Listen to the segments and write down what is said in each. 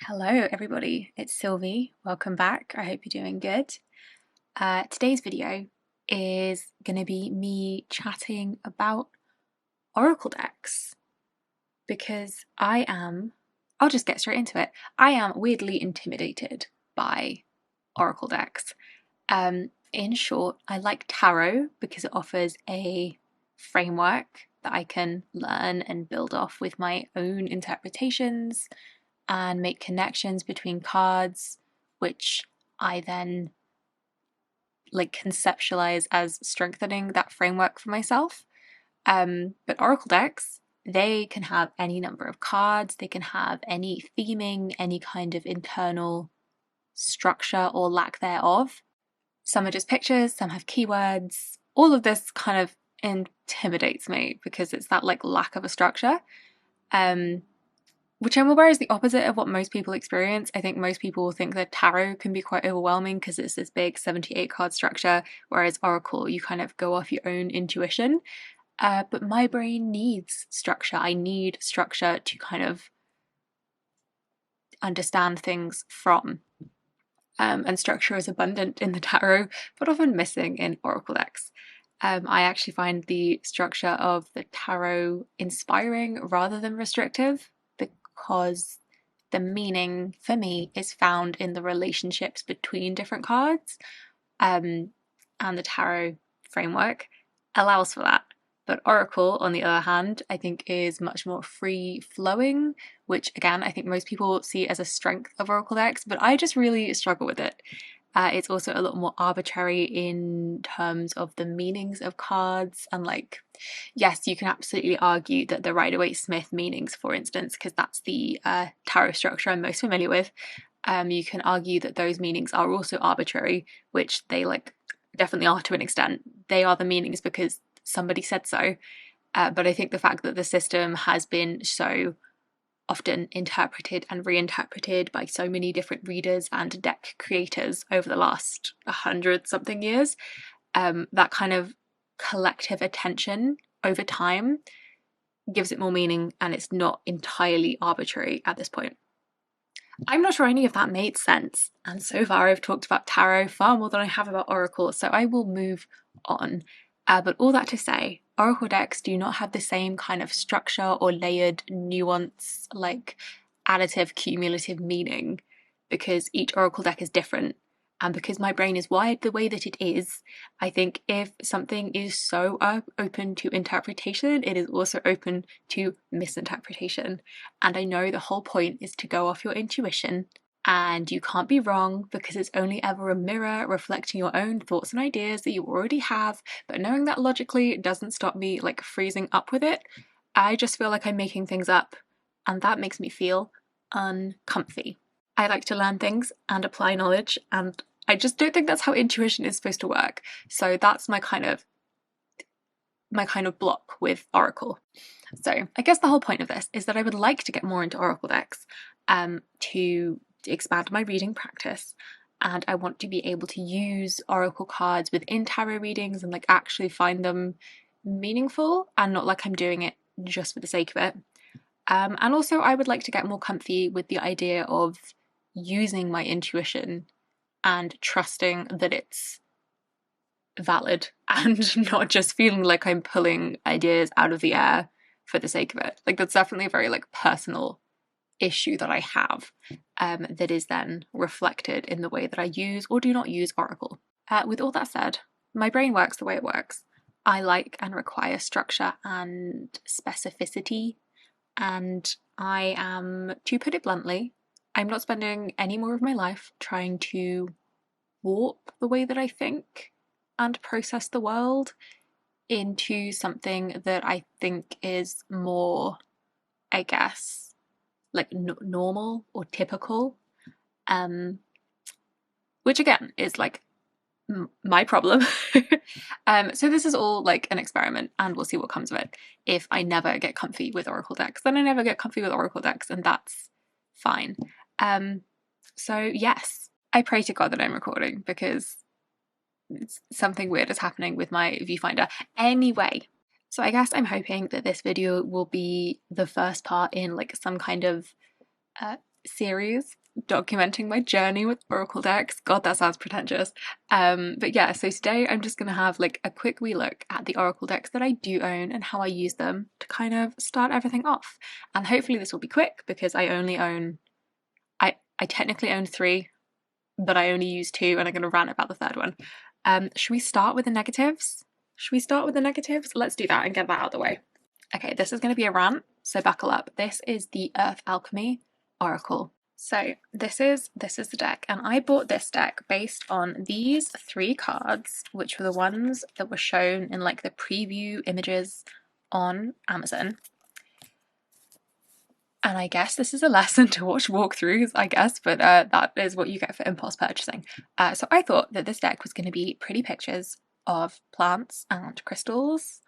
Hello everybody, it's Sylvie. Welcome back. I hope you're doing good. Today's video is going to be me chatting about Oracle decks because I'll just get straight into it. I am weirdly intimidated by Oracle decks. In short, I like tarot because it offers a framework that I can learn and build off with my own interpretations and make connections between cards, which I then conceptualize as strengthening that framework for myself. But Oracle decks, they can have any number of cards, they can have any theming, any kind of internal structure or lack thereof. Some are just pictures, some have keywords. All of this kind of intimidates me because it's that lack of a structure. Which I'm aware is the opposite of what most people experience. I think most people think that tarot can be quite overwhelming because it's this big 78 card structure, whereas Oracle, you kind of go off your own intuition. But my brain needs structure. I need structure to kind of understand things from. And structure is abundant in the tarot, but often missing in Oracle decks. I actually find the structure of the tarot inspiring rather than restrictive, because the meaning for me is found in the relationships between different cards, and the tarot framework allows for that. But Oracle, on the other hand, I think is much more free-flowing, which again, I think most people see as a strength of Oracle decks, but I just really struggle with it. It's also a lot more arbitrary in terms of the meanings of cards, and yes, you can absolutely argue that the Rider-Waite-Smith meanings, for instance, because that's the tarot structure I'm most familiar with, you can argue that those meanings are also arbitrary, which they definitely are to an extent. They are the meanings because somebody said so, but I think the fact that the system has been so often interpreted and reinterpreted by so many different readers and deck creators over the last 100-something years, that kind of collective attention over time gives it more meaning, and it's not entirely arbitrary at this point. I'm not sure any of that made sense, and so far I've talked about tarot far more than I have about Oracle, so I will move on. But all that to say, Oracle decks do not have the same kind of structure or layered nuance, additive, cumulative meaning, because each Oracle deck is different. And because my brain is wired the way that it is, I think if something is so open to interpretation, it is also open to misinterpretation. And I know the whole point is to go off your intuition, and you can't be wrong because it's only ever a mirror reflecting your own thoughts and ideas that you already have. But knowing that logically doesn't stop me freezing up with it. I just feel like I'm making things up, and that makes me feel uncomfy. I like to learn things and apply knowledge, and I just don't think that's how intuition is supposed to work. So that's my kind of block with Oracle. So I guess the whole point of this is that I would like to get more into Oracle decks to expand my reading practice, and I want to be able to use Oracle cards within tarot readings and actually find them meaningful and not I'm doing it just for the sake of it. And also I would like to get more comfy with the idea of using my intuition and trusting that it's valid and not just feeling like I'm pulling ideas out of the air for the sake of it. That's definitely a very personal issue that I have, that is then reflected in the way that I use or do not use Oracle. With all that said, my brain works the way it works. I like and require structure and specificity, and I am, to put it bluntly, I'm not spending any more of my life trying to warp the way that I think and process the world into something that I think is more, I guess, normal or typical, which again is my problem. So this is all an experiment, and we'll see what comes of it. If I never get comfy with Oracle decks, then I never get comfy with Oracle decks, and that's fine. So yes, I pray to God that I'm recording because something weird is happening with my viewfinder. Anyway, so I guess I'm hoping that this video will be the first part in some kind of series documenting my journey with Oracle decks. God, that sounds pretentious. But yeah, so today I'm just going to have like a quick wee look at the Oracle decks that I do own and how I use them to kind of start everything off. And hopefully this will be quick because I technically own 3, but I only use 2 and I'm going to rant about the third one. Should we start with the negatives? Let's do that and get that out of the way. Okay, this is going to be a rant, so buckle up. This is the Earth Alchemy Oracle. So this is the deck, and I bought this deck based on these 3 cards, which were the ones that were shown in like the preview images on Amazon. And I guess this is a lesson to watch walkthroughs, I guess, but that is what you get for impulse purchasing. So I thought that this deck was going to be pretty pictures of plants and crystals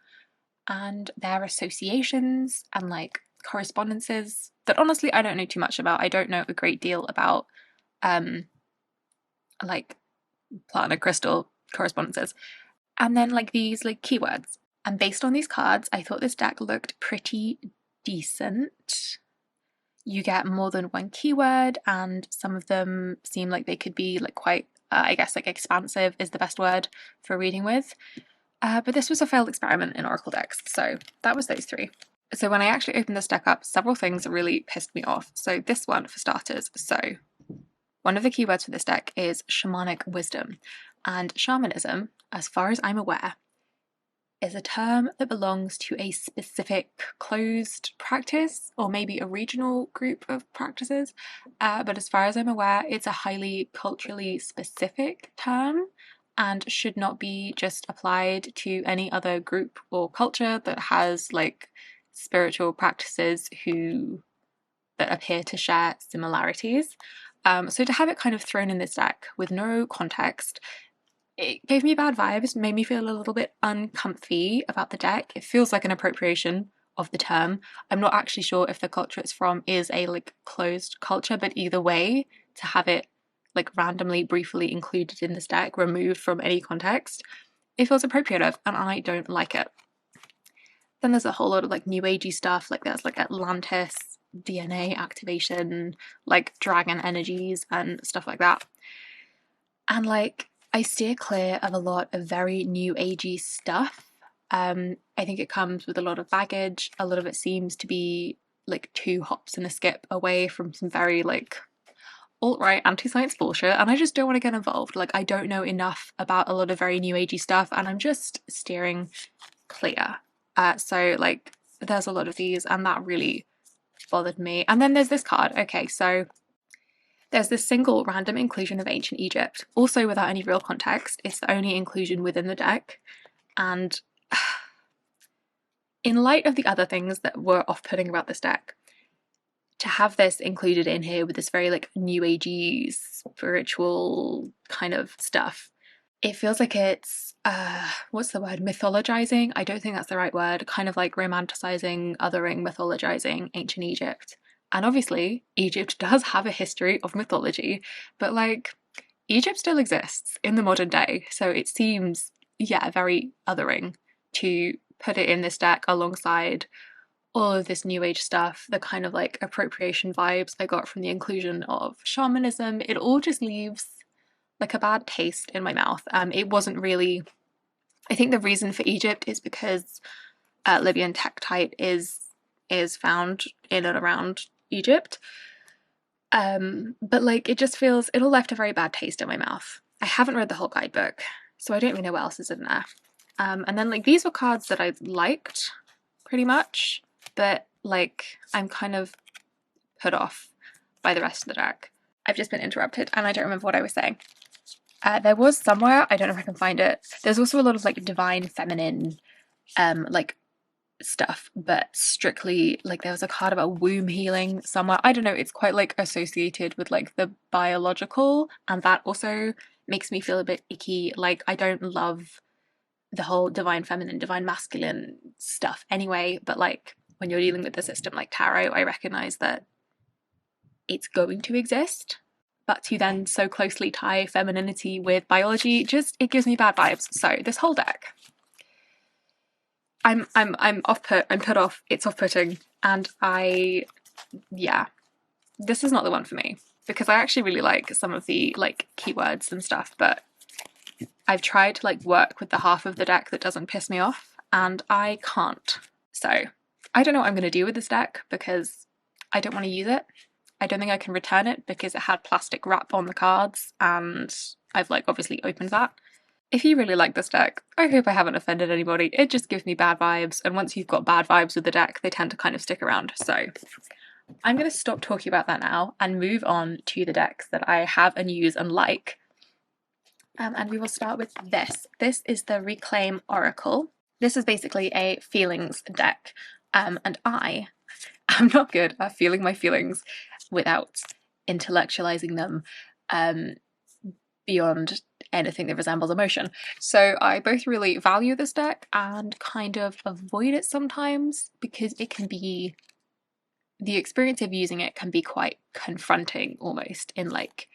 and their associations and like correspondences that honestly I don't know too much about. I don't know a great deal about like plant and crystal correspondences. And then like these like keywords. And based on these cards, I thought this deck looked pretty decent. You get more than one keyword, and some of them seem like they could be like quite, I guess like expansive is the best word for reading with. But this was a failed experiment in Oracle decks, so that was those 3. So when I actually opened this deck up, several things really pissed me off. So this one, for starters. So one of the keywords for this deck is shamanic wisdom. And shamanism, as far as I'm aware, is a term that belongs to a specific closed practice or maybe a regional group of practices. But as far as I'm aware, it's a highly culturally specific term and should not be just applied to any other group or culture that has like spiritual practices that appear to share similarities. So to have it kind of thrown in this deck with no context, it gave me bad vibes, made me feel a little bit uncomfy about the deck. It feels like an appropriation of the term. I'm not actually sure if the culture it's from is a like closed culture, but either way, to have it like randomly, briefly included in this deck, removed from any context, it feels appropriative and I don't like it. Then there's a whole lot of like new agey stuff, like there's like Atlantis, DNA activation, like dragon energies and stuff like that. And like I steer clear of a lot of very new agey stuff. I think it comes with a lot of baggage. A lot of it seems to be like 2 hops and a skip away from some very like alt-right anti-science bullshit, and I just don't want to get involved. Like I don't know enough about a lot of very new agey stuff and I'm just steering clear. So like there's a lot of these and that really bothered me. And then there's this card. Okay, so there's this single random inclusion of ancient Egypt, also without any real context. It's the only inclusion within the deck. And in light of the other things that were off-putting about this deck, to have this included in here with this very like new agey spiritual kind of stuff, it feels like it's what's the word, mythologizing? I don't think that's the right word. Kind of like romanticizing, othering, mythologizing ancient Egypt. And obviously Egypt does have a history of mythology, but like Egypt still exists in the modern day, so it seems very othering to put it in this deck alongside all of this new age stuff, the kind of like appropriation vibes I got from the inclusion of shamanism. It all just leaves like a bad taste in my mouth. It wasn't really, I think the reason for Egypt is because Libyan tektite is found in and around Egypt. But like it just feels, it all left a very bad taste in my mouth. I haven't read the whole guidebook, so I don't really know what else is in there. And then like these were cards that I liked pretty much, but like I'm kind of put off by the rest of the deck. I've just been interrupted and I don't remember what I was saying. There was somewhere, I don't know if I can find it, there's also a lot of like divine feminine like stuff, but strictly like there was a card about womb healing somewhere. I don't know, it's quite like associated with like the biological, and that also makes me feel a bit icky. Like I don't love the whole divine feminine, divine masculine stuff anyway, but like when you're dealing with the system like tarot, I recognize that it's going to exist, but to then so closely tie femininity with biology, just it gives me bad vibes. So this whole deck, I'm put off, it's off-putting, and this is not the one for me, because I actually really like some of the like keywords and stuff, but I've tried to like work with the half of the deck that doesn't piss me off, and I can't. So I don't know what I'm going to do with this deck, because I don't want to use it. I don't think I can return it because it had plastic wrap on the cards, and I've like obviously opened that. If you really like this deck, I hope I haven't offended anybody. It just gives me bad vibes, and once you've got bad vibes with the deck, they tend to kind of stick around. So I'm going to stop talking about that now and move on to the decks that I have and use and like. And we will start with this. This is the Reclaim Oracle. This is basically a feelings deck, and I am not good at feeling my feelings without intellectualizing them beyond anything that resembles emotion. So I both really value this deck and kind of avoid it sometimes, because it can be, the experience of using it can be quite confronting almost, in like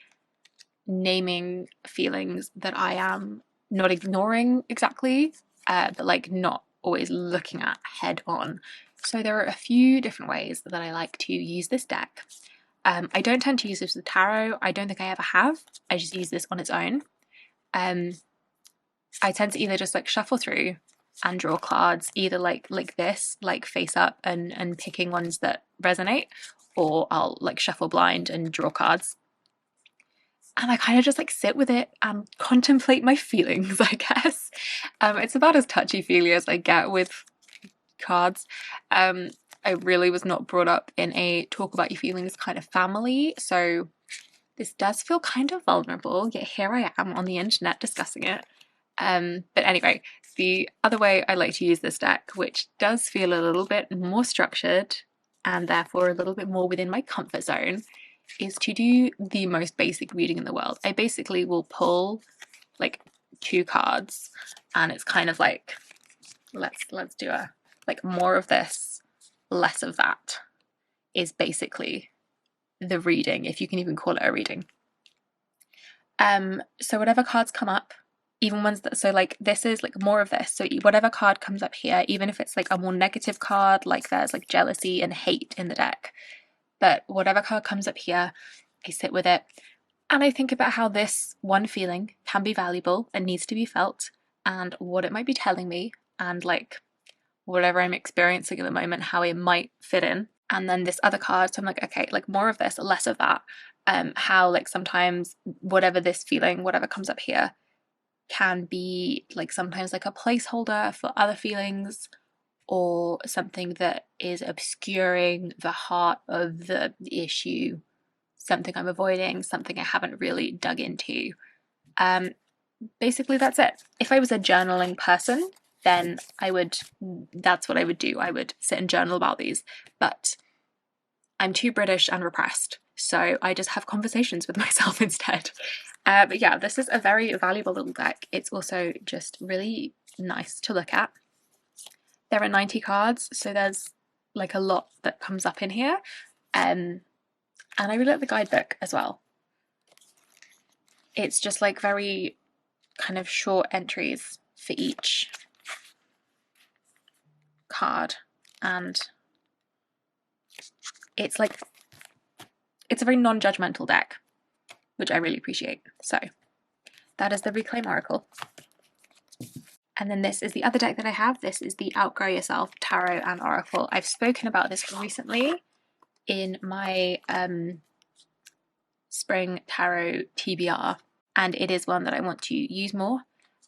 naming feelings that I am not ignoring exactly, but like not always looking at head on. So there are a few different ways that I like to use this deck. I don't tend to use this with tarot. I don't think I ever have. I just use this on its own. I tend to either just like shuffle through and draw cards, either like this, like face up and picking ones that resonate, or I'll like shuffle blind and draw cards. And I kind of just like sit with it and contemplate my feelings, I guess. It's about as touchy-feely as I get with cards. I really was not brought up in a talk about your feelings kind of family, so this does feel kind of vulnerable, yet here I am on the internet discussing it. But anyway, the other way I like to use this deck, which does feel a little bit more structured and therefore a little bit more within my comfort zone, is to do the most basic reading in the world. I basically will pull like 2 cards, and it's kind of like, let's do a like more of this, less of that, is basically the reading, if you can even call it a reading. So whatever cards come up, even ones that, so like this is like more of this, so whatever card comes up here, even if it's like a more negative card, like there's like jealousy and hate in the deck, but whatever card comes up here, I sit with it and I think about how this one feeling can be valuable and needs to be felt, and what it might be telling me, and like whatever I'm experiencing at the moment, how it might fit in. And then this other card, so I'm like, okay, like more of this, less of that. How like sometimes whatever this feeling, whatever comes up here, can be like sometimes like a placeholder for other feelings, or something that is obscuring the heart of the issue, something I'm avoiding, something I haven't really dug into. Basically that's it. If I was a journaling person, then that's what I would do. I would sit and journal about these, but I'm too British and repressed, so I just have conversations with myself instead. But yeah, this is a very valuable little deck. It's also just really nice to look at. There are 90 cards, so there's like a lot that comes up in here. And I really like the guidebook as well. It's just like very kind of short entries for each card, and it's like, it's a very non-judgmental deck, which I really appreciate. So that is the Reclaim Oracle. And then this is the other deck that I have. This is the Outgrow Yourself Tarot and Oracle. I've spoken about this recently in my Spring Tarot TBR, and it is one that I want to use more.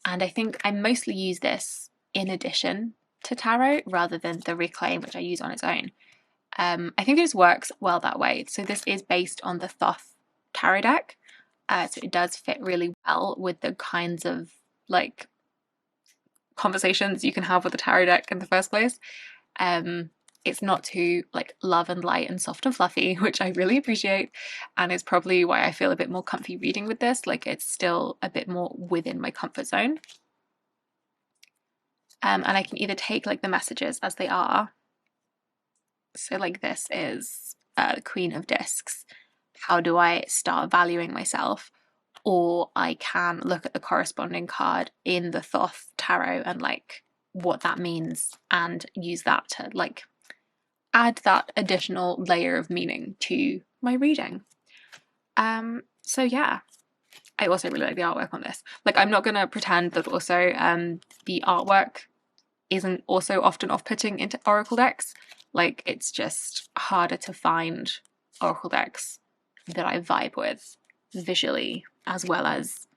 And I think I mostly use this in addition to tarot rather than the Reclaim, which I use on its own. I think it just works well that way. So this is based on the Thoth tarot deck, so it does fit really well with the kinds of like conversations you can have with a tarot deck in the first place. It's not too like love and light and soft and fluffy, which I really appreciate, and it's probably why I feel a bit more comfy reading with this. Like it's still a bit more within my comfort zone. And I can either take like the messages as they are. So like this is the Queen of Discs. How do I start valuing myself? Or I can look at the corresponding card in the Thoth tarot and like what that means, and use that to like add that additional layer of meaning to my reading. So yeah, I also really like the artwork on this. Like, I'm not going to pretend that also the artwork isn't also often off-putting into Oracle decks. Like, it's just harder to find Oracle decks that I vibe with visually, as well as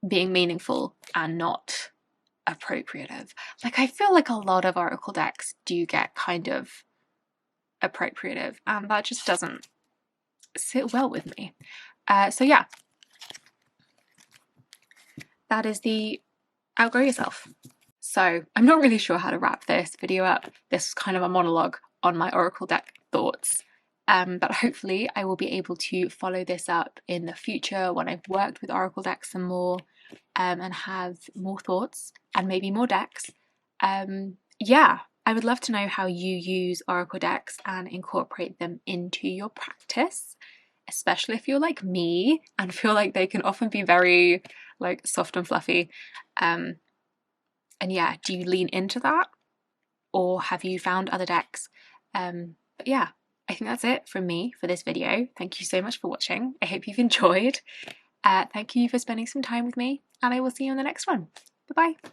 being meaningful and not appropriative. Like, I feel like a lot of Oracle decks do get kind of appropriative, and that just doesn't sit well with me. So yeah, that is the Outgrow Yourself. So I'm not really sure how to wrap this video up. This is kind of a monologue on my Oracle deck thoughts. But hopefully I will be able to follow this up in the future when I've worked with Oracle decks some more, and have more thoughts and maybe more decks. Yeah, I would love to know how you use Oracle decks and incorporate them into your practice, especially if you're like me and feel like they can often be very like soft and fluffy. And yeah, do you lean into that, or have you found other decks? But yeah, I think that's it from me for this video. Thank you so much for watching. I hope you've enjoyed. Thank you for spending some time with me, and I will see you in the next one. Bye bye.